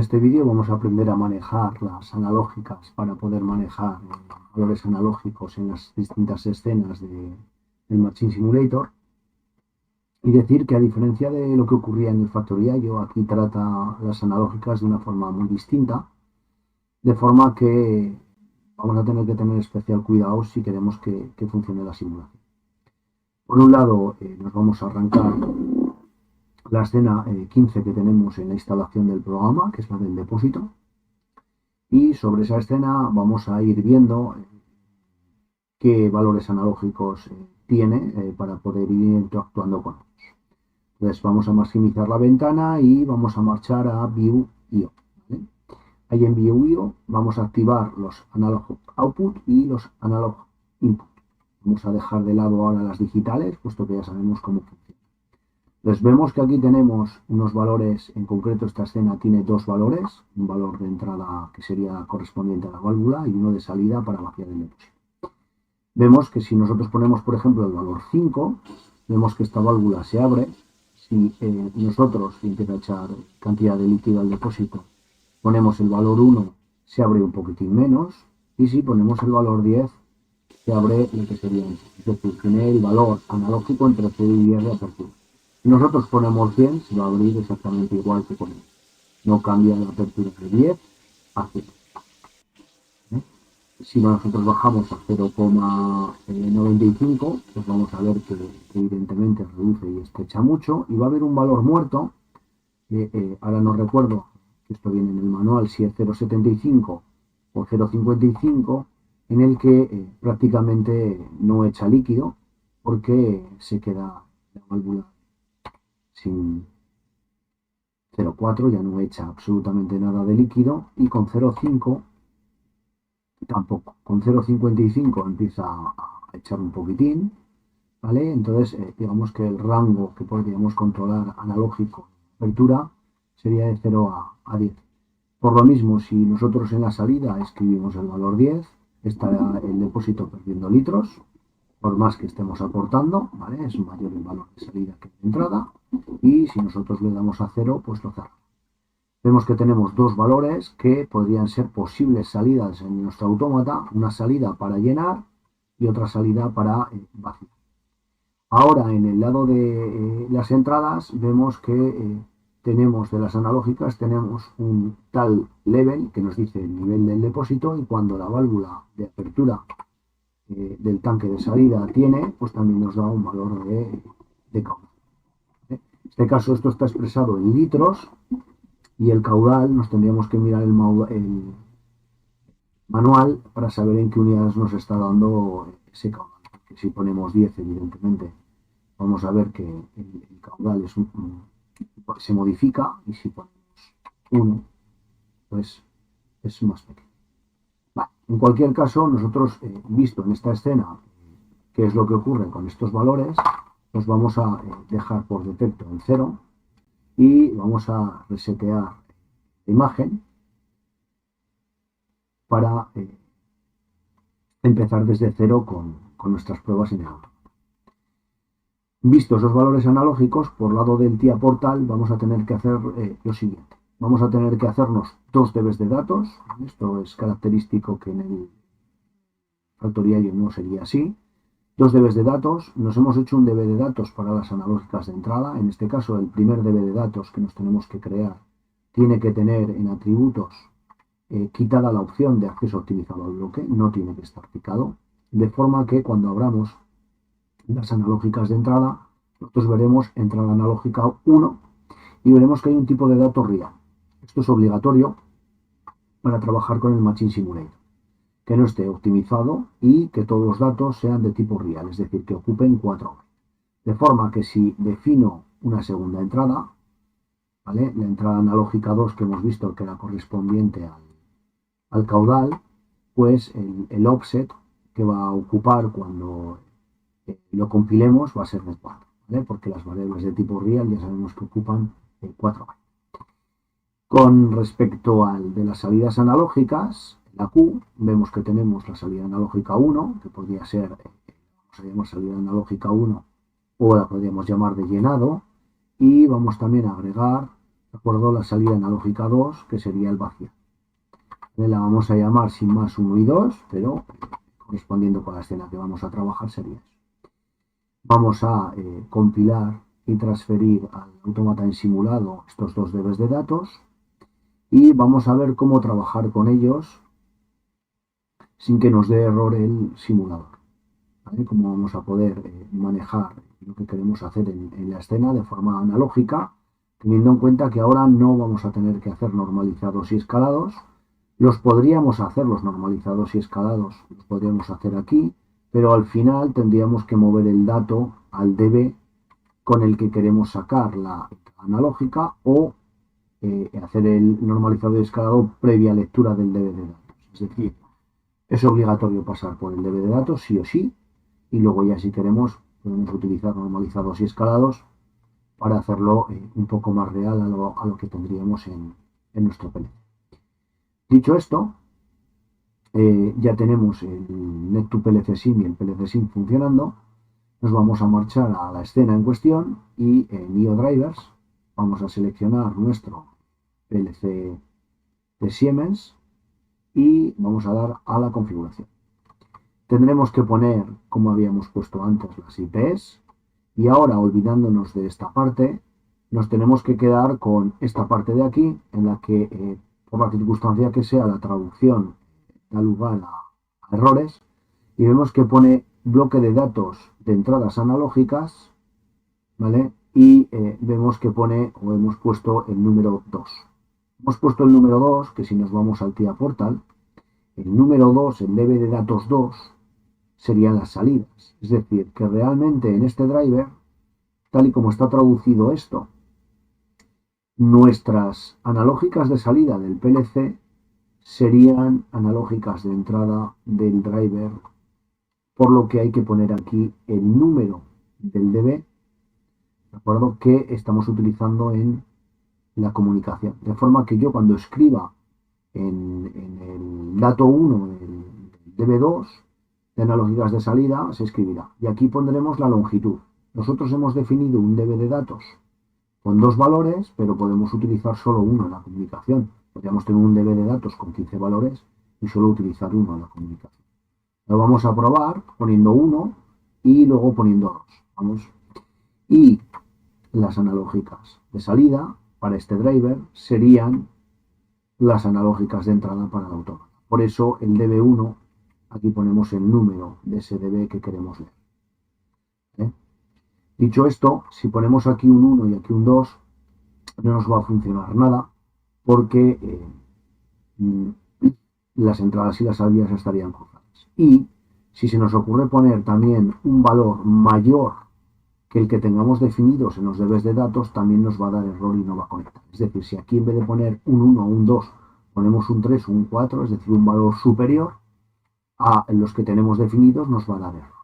este vídeo vamos a aprender a manejar las analógicas para poder manejar valores analógicos en las distintas escenas del Machine Simulator. Y decir que a diferencia de lo que ocurría en el Factorial, aquí trata las analógicas de una forma muy distinta, de forma que vamos a tener que tener especial cuidado si queremos que funcione la simulación. Por un lado, nos vamos a arrancar la escena 15 que tenemos en la instalación del programa, que es la del depósito, y sobre esa escena vamos a ir viendo qué valores analógicos tiene para poder ir interactuando con ellos. Entonces vamos a maximizar la ventana y vamos a marchar a View IO. ¿Vale? Ahí en View IO vamos a activar los Analog Output y los Analog Input. Vamos a dejar de lado ahora las digitales, puesto que ya sabemos cómo funciona. Entonces vemos que aquí tenemos unos valores, en concreto esta escena tiene dos valores, un valor de entrada que sería correspondiente a la válvula y uno de salida para vaciar el depósito. Vemos que si nosotros ponemos, por ejemplo, el valor 5, vemos que esta válvula se abre. Si nosotros empieza a echar cantidad de líquido al depósito, ponemos el valor 1, se abre un poquitín menos, y si ponemos el valor 10, se abre lo que sería, es decir, tiene el valor analógico entre 0 y 10 de apertura. Si nosotros ponemos 100, se va a abrir exactamente igual que ponemos. No cambia la apertura de 10 a 0. Si nosotros bajamos a 0,95, pues vamos a ver que evidentemente reduce y estrecha mucho, y va a haber un valor muerto, ahora no recuerdo, que esto viene en el manual, si es 0,75 o 0,55, en el que prácticamente no echa líquido, porque se queda la válvula sin 0,4, ya no echa absolutamente nada de líquido, y con 0,5 tampoco. Con 0,55 empieza a echar un poquitín, ¿vale? Entonces, digamos que el rango que podríamos controlar analógico de apertura sería de 0 a 10. Por lo mismo, si nosotros en la salida escribimos el valor 10, estará el depósito perdiendo litros, por más que estemos aportando, ¿vale? Es mayor el valor de salida que de entrada, y si nosotros le damos a 0, pues lo cerramos. Vemos que tenemos dos valores que podrían ser posibles salidas en nuestro autómata, una salida para llenar y otra salida para vaciar. Ahora, en el lado de las entradas, vemos que tenemos de las analógicas, tenemos un tal level que nos dice el nivel del depósito, y cuando la válvula de apertura del tanque de salida tiene, pues también nos da un valor de caudal. En este caso, esto está expresado en litros, y el caudal nos tendríamos que mirar el manual para saber en qué unidades nos está dando ese caudal. Porque si ponemos 10, evidentemente, vamos a ver que el caudal se modifica, y si ponemos 1, pues es más pequeño. Vale. En cualquier caso, nosotros, visto en esta escena qué es lo que ocurre con estos valores, los vamos a dejar por defecto en 0 y vamos a resetear la imagen para empezar desde 0 con nuestras pruebas en el auto. Vistos esos valores analógicos, por lado del TIA Portal vamos a tener que hacer lo siguiente. Vamos a tener que hacernos dos DBs de datos. Esto es característico, que en el Factorial no sería así. Dos DBs de datos. Nos hemos hecho un DB de datos para las analógicas de entrada. En este caso, el primer DB de datos que nos tenemos que crear tiene que tener en atributos quitada la opción de acceso optimizado al bloque, no tiene que estar picado, de forma que cuando abramos las analógicas de entrada, nosotros veremos entrada analógica 1 y veremos que hay un tipo de dato real. Esto es obligatorio para trabajar con el Machine Simulator, que no esté optimizado y que todos los datos sean de tipo real, es decir, que ocupen 4 bytes. De forma que si defino una segunda entrada, ¿vale? La entrada analógica 2 que hemos visto, que era correspondiente al caudal, pues el offset que va a ocupar cuando lo compilemos va a ser de 4, ¿vale? Porque las variables de tipo real ya sabemos que ocupan 4 bytes. Con respecto al de las salidas analógicas, la Q, vemos que tenemos la salida analógica 1, que podría ser, vamos a llamar salida analógica 1, o la podríamos llamar de llenado, y vamos también a agregar ¿de acuerdo? La salida analógica 2, que sería el vacío. La vamos a llamar sin más 1 y 2, pero correspondiendo con la escena que vamos a trabajar sería eso. Vamos a compilar y transferir al autómata en simulado estos dos dbs de datos y vamos a ver cómo trabajar con ellos sin que nos dé error el simulador. ¿Vale? Cómo vamos a poder manejar lo que queremos hacer en la escena de forma analógica, teniendo en cuenta que ahora no vamos a tener que hacer normalizados y escalados. Los podríamos hacer, los normalizados y escalados, los podríamos hacer aquí, pero al final tendríamos que mover el dato al dB con el que queremos sacar la analógica o hacer el normalizado y escalado previa lectura del dB de datos. Es decir, es obligatorio pasar por el dB de datos, sí o sí, y luego ya si queremos podemos utilizar normalizados y escalados para hacerlo un poco más real a lo que tendríamos en nuestro PLC. Dicho esto, ya tenemos el Net2PLC-SIM y el PLC-SIM funcionando. Nos vamos a marchar a la escena en cuestión y en IO Drivers vamos a seleccionar nuestro PLC de Siemens y vamos a dar a la configuración. Tendremos que poner, como habíamos puesto antes, las IPs y ahora, olvidándonos de esta parte, nos tenemos que quedar con esta parte de aquí en la que, por la circunstancia que sea, la traducción da lugar a errores y vemos que pone bloque de datos de entradas analógicas, ¿vale? Y vemos que pone o hemos puesto el número 2. Hemos puesto el número 2, que si nos vamos al TIA Portal, el número 2, el dB de datos 2, serían las salidas. Es decir, que realmente en este driver, tal y como está traducido esto, nuestras analógicas de salida del PLC serían analógicas de entrada del driver, por lo que hay que poner aquí el número del dB, ¿de acuerdo?, que estamos utilizando en la comunicación. De forma que yo cuando escriba en el dato 1 del dB2 de analógicas de salida, se escribirá. Y aquí pondremos la longitud. Nosotros hemos definido un dB de datos con dos valores, pero podemos utilizar solo uno en la comunicación. Podríamos tener un dB de datos con 15 valores y solo utilizar uno en la comunicación. Lo vamos a probar poniendo 1 y luego poniendo 2. Vamos. Y las analógicas de salida para este driver serían las analógicas de entrada para el autómata. Por eso el dB1, aquí ponemos el número de ese dB que queremos leer. Dicho esto, si ponemos aquí un 1 y aquí un 2, no nos va a funcionar nada porque las entradas y las salidas estarían cruzadas. Y si se nos ocurre poner también un valor mayor que el que tengamos definidos en los dBs de datos, también nos va a dar error y no va a conectar. Es decir, si aquí en vez de poner un 1 o un 2, ponemos un 3 o un 4, es decir, un valor superior a los que tenemos definidos, nos va a dar error.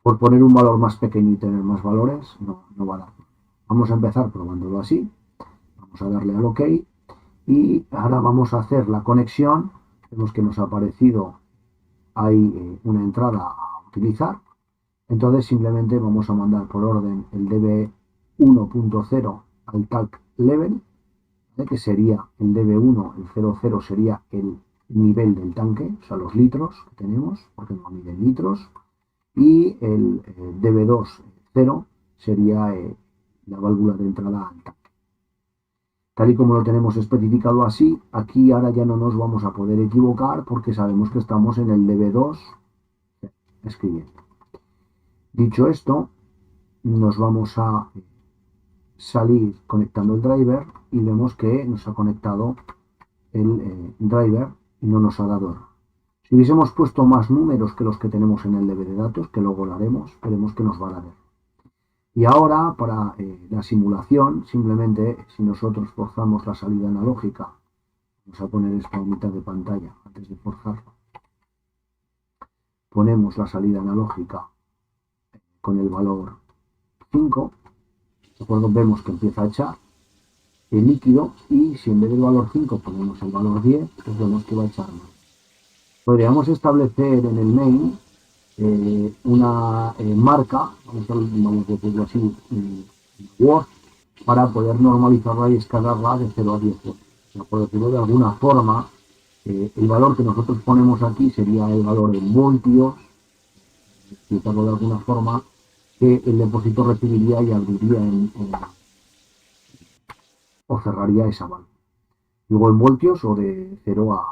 Por poner un valor más pequeño y tener más valores, no va a dar. Vamos a empezar probándolo así. Vamos a darle al OK. Y ahora vamos a hacer la conexión. Vemos que nos ha aparecido ahí una entrada a utilizar. Entonces simplemente vamos a mandar por orden el dB 1.0 al talk level, que sería el dB1, el 00 sería el nivel del tanque, o sea, los litros que tenemos, porque no miden litros. Y el dB2 0 sería la válvula de entrada al tanque. Tal y como lo tenemos especificado así, aquí ahora ya no nos vamos a poder equivocar porque sabemos que estamos en el dB2 escribiendo. Dicho esto, nos vamos a salir conectando el driver y vemos que nos ha conectado el driver y no nos ha dado error. Si hubiésemos puesto más números que los que tenemos en el dB de datos, que luego lo haremos, veremos que nos va a dar error. Y ahora, para la simulación, simplemente, si nosotros forzamos la salida analógica, vamos a poner esto a mitad de pantalla antes de forzarlo, ponemos la salida analógica con el valor 5, ¿de acuerdo? Vemos que empieza a echar el líquido y si en vez del valor 5 ponemos el valor 10, pues vemos que va a echar más. Podríamos establecer en el main una marca, vamos a decirlo así, Word, para poder normalizarla y escalarla de 0 a 10 voltios. Por decirlo de alguna forma, el valor que nosotros ponemos aquí sería el valor en voltios, explicarlo de alguna forma, que el depósito recibiría y abriría o cerraría esa válvula. Luego en voltios o de 0 a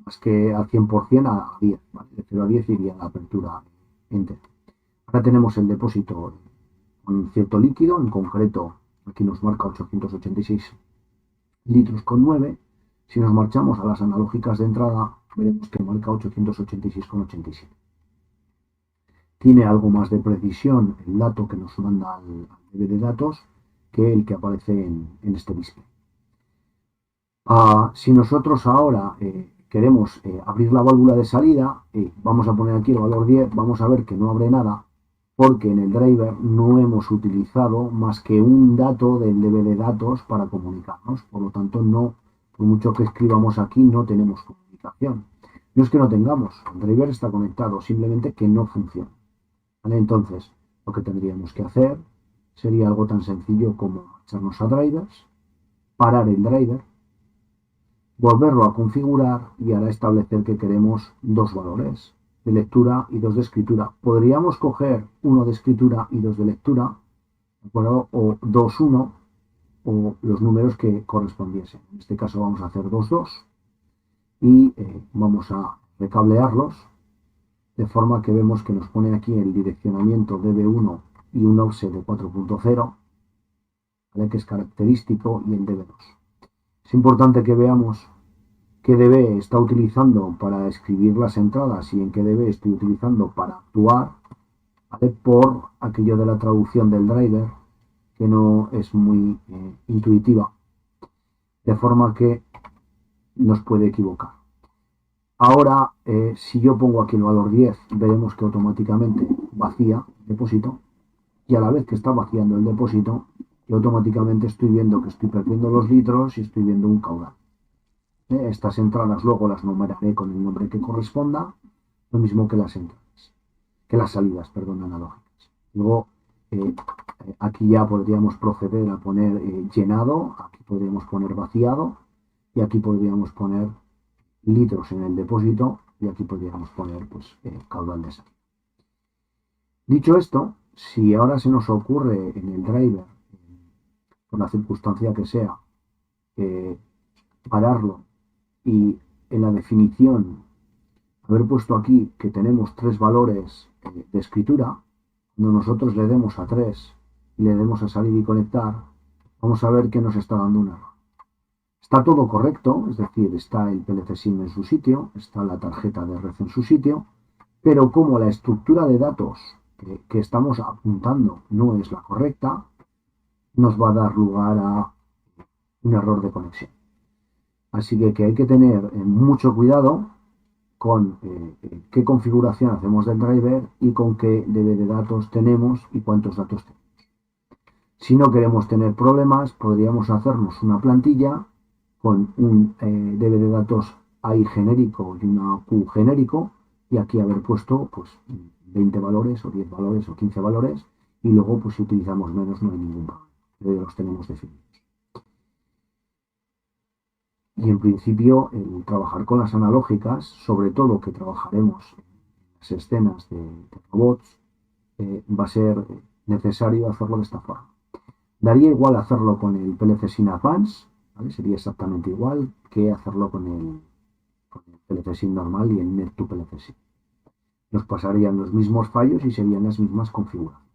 más que al 100% a 10, ¿vale? De 0 a 10 iría la apertura entera. Ahora tenemos el depósito con cierto líquido, en concreto aquí nos marca 886 litros con 9. Si nos marchamos a las analógicas de entrada, veremos que marca 886,87. Tiene algo más de precisión el dato que nos manda al DB de datos que el que aparece en este display. Si nosotros ahora queremos abrir la válvula de salida, vamos a poner aquí el valor 10, vamos a ver que no abre nada, porque en el driver no hemos utilizado más que un dato del DB de datos para comunicarnos. Por lo tanto, no, por mucho que escribamos aquí, no tenemos comunicación. No es que no tengamos, el driver está conectado, simplemente que no funciona. ¿Vale? Entonces, lo que tendríamos que hacer sería algo tan sencillo como echarnos a drivers, parar el driver, volverlo a configurar y ahora establecer que queremos dos valores de lectura y dos de escritura. Podríamos coger uno de escritura y dos de lectura, ¿de acuerdo? O 2, 1, o los números que correspondiesen. En este caso vamos a hacer 2, 2 y vamos a recablearlos de forma que vemos que nos pone aquí el direccionamiento DB1 y un offset de 4.0, ¿vale? Que es característico, y el DB2. Es importante que veamos qué DB está utilizando para escribir las entradas y en qué DB estoy utilizando para actuar, ¿vale? Por aquello de la traducción del driver, que no es muy intuitiva, de forma que nos puede equivocar. Ahora, si yo pongo aquí el valor 10, veremos que automáticamente vacía el depósito, y a la vez que está vaciando el depósito, yo automáticamente estoy viendo que estoy perdiendo los litros y estoy viendo un caudal. Estas entradas luego las numeraré con el nombre que corresponda, lo mismo que las entradas, que las salidas, perdón, analógicas. Luego, aquí ya podríamos proceder a poner llenado, aquí podríamos poner vaciado, y aquí podríamos poner litros en el depósito, y aquí podríamos poner pues, caudal de salida. Dicho esto, si ahora se nos ocurre en el driver, por la circunstancia que sea, pararlo y en la definición haber puesto aquí que tenemos tres valores de escritura, cuando nosotros le demos a 3 y le demos a salir y conectar, vamos a ver que nos está dando un error. Está todo correcto, es decir, está el PLC SIM en su sitio, está la tarjeta de red en su sitio, pero como la estructura de datos que estamos apuntando no es la correcta, nos va a dar lugar a un error de conexión. Así que hay que tener mucho cuidado con qué configuración hacemos del driver y con qué DB de datos tenemos y cuántos datos tenemos. Si no queremos tener problemas, podríamos hacernos una plantilla con un DB de datos AI genérico y una Q genérico, y aquí haber puesto pues 20 valores o 10 valores o 15 valores, y luego pues si utilizamos menos no hay ningún problema, ya los tenemos definidos. Y en principio el trabajar con las analógicas, sobre todo que trabajaremos en las escenas de robots, va a ser necesario hacerlo de esta forma. Daría igual hacerlo con el PLC SIM Advance, ¿vale? Sería exactamente igual que hacerlo con el PLC SIM normal y el Net2 PLC SIM. Nos pasarían los mismos fallos y serían las mismas configuraciones.